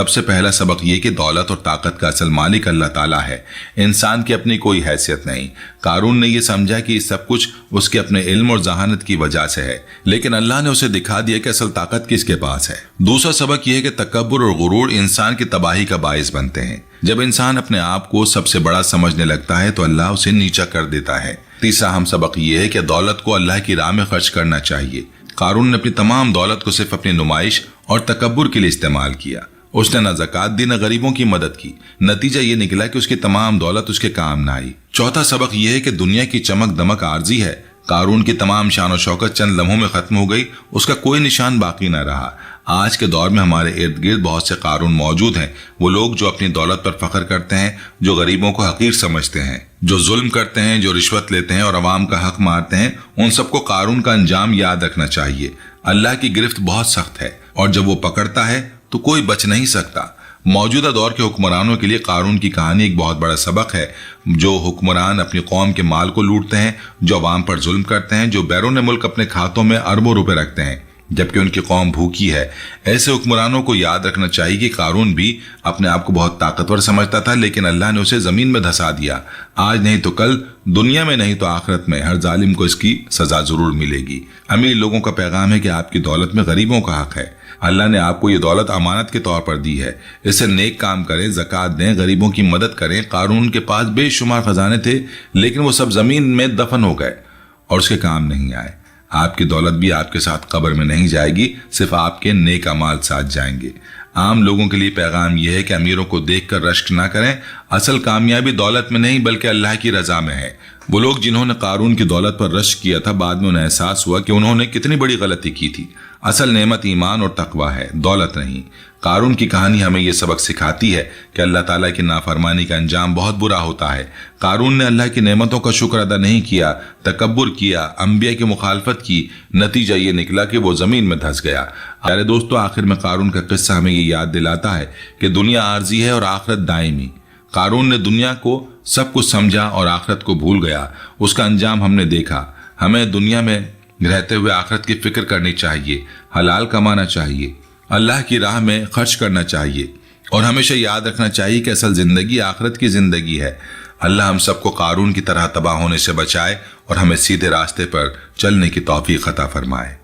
سب سے پہلا سبق یہ کہ دولت اور طاقت کا اصل مالک اللہ تعالیٰ ہے، انسان کی اپنی کوئی حیثیت نہیں۔ قارون نے یہ سمجھا کہ سب کچھ اس کے اپنے علم اور ذہانت کی وجہ سے ہے، لیکن اللہ نے اسے دکھا دیا کہ اصل طاقت کس کے پاس ہے۔ دوسرا سبق یہ ہے کہ تکبر اور غرور انسان کی تباہی کا باعث بنتے ہیں۔ جب انسان اپنے آپ کو سب سے بڑا سمجھنے لگتا ہے تو اللہ اسے نیچا کر دیتا ہے۔ تیسرا اہم سبق یہ ہے کہ دولت کو اللہ کی راہ میں خرچ کرنا چاہیے۔ قارون نے اپنی تمام دولت کو صرف اپنی نمائش اور تکبر کے لیے استعمال کیا۔ اس نے نہ زکوٰۃ دی نہ غریبوں کی مدد کی۔ نتیجہ یہ نکلا کہ اس کی تمام دولت اس کے کام نہ آئی۔ چوتھا سبق یہ ہے کہ دنیا کی چمک دمک عارضی ہے۔ قارون کی تمام شان و شوکت چند لمحوں میں ختم ہو گئی، اس کا کوئی نشان باقی نہ رہا۔ آج کے دور میں ہمارے ارد گرد بہت سے قارون موجود ہیں، وہ لوگ جو اپنی دولت پر فخر کرتے ہیں، جو غریبوں کو حقیر سمجھتے ہیں، جو ظلم کرتے ہیں، جو رشوت لیتے ہیں اور عوام کا حق مارتے ہیں۔ ان سب کو قارون کا انجام یاد رکھنا چاہیے۔ اللہ کی گرفت بہت سخت ہے اور جب وہ پکڑتا ہے تو کوئی بچ نہیں سکتا۔ موجودہ دور کے حکمرانوں کے لیے قارون کی کہانی ایک بہت بڑا سبق ہے۔ جو حکمران اپنی قوم کے مال کو لوٹتے ہیں، جو عوام پر ظلم کرتے ہیں، جو بیرون ملک اپنے کھاتوں میں اربوں روپے رکھتے ہیں جبکہ ان کی قوم بھوکی ہے، ایسے حکمرانوں کو یاد رکھنا چاہیے کہ قارون بھی اپنے آپ کو بہت طاقتور سمجھتا تھا، لیکن اللہ نے اسے زمین میں دھسا دیا۔ آج نہیں تو کل، دنیا میں نہیں تو آخرت میں، ہر ظالم کو اس کی سزا ضرور ملے گی۔ امیر لوگوں کا پیغام ہے کہ آپ کی دولت میں غریبوں کا حق ہے۔ اللہ نے آپ کو یہ دولت امانت کے طور پر دی ہے، اس سے نیک کام کریں، زکوٰۃ دیں، غریبوں کی مدد کریں۔ قارون کے پاس بے شمار خزانے تھے، لیکن وہ سب زمین میں دفن ہو گئے اور اس کے کام نہیں آئے۔ آپ کی دولت بھی آپ کے ساتھ قبر میں نہیں جائے گی، صرف آپ کے نیک اعمال ساتھ جائیں گے۔ عام لوگوں کے لیے پیغام یہ ہے کہ امیروں کو دیکھ کر رشک نہ کریں۔ اصل کامیابی دولت میں نہیں بلکہ اللہ کی رضا میں ہے۔ وہ لوگ جنہوں نے قارون کی دولت پر رشک کیا تھا، بعد میں انہیں احساس ہوا کہ انہوں نے کتنی بڑی غلطی کی تھی۔ اصل نعمت ایمان اور تقوی ہے، دولت نہیں۔ قارون کی کہانی ہمیں یہ سبق سکھاتی ہے کہ اللہ تعالیٰ کی نافرمانی کا انجام بہت برا ہوتا ہے۔ قارون نے اللہ کی نعمتوں کا شکر ادا نہیں کیا، تکبر کیا، انبیاء کی مخالفت کی، نتیجہ یہ نکلا کہ وہ زمین میں دھس گیا۔ پیارے دوستو، آخر میں قارون کا قصہ ہمیں یہ یاد دلاتا ہے کہ دنیا عارضی ہے اور آخرت دائمی۔ قارون نے دنیا کو سب کچھ سمجھا اور آخرت کو بھول گیا۔ اس کا انجام ہم نے دیکھا۔ ہمیں دنیا میں رہتے ہوئے آخرت کی فکر کرنی چاہیے، حلال کمانا چاہیے، اللہ کی راہ میں خرچ کرنا چاہیے اور ہمیشہ یاد رکھنا چاہیے کہ اصل زندگی آخرت کی زندگی ہے۔ اللہ ہم سب کو قارون کی طرح تباہ ہونے سے بچائے اور ہمیں سیدھے راستے پر چلنے کی توفیق عطا فرمائے۔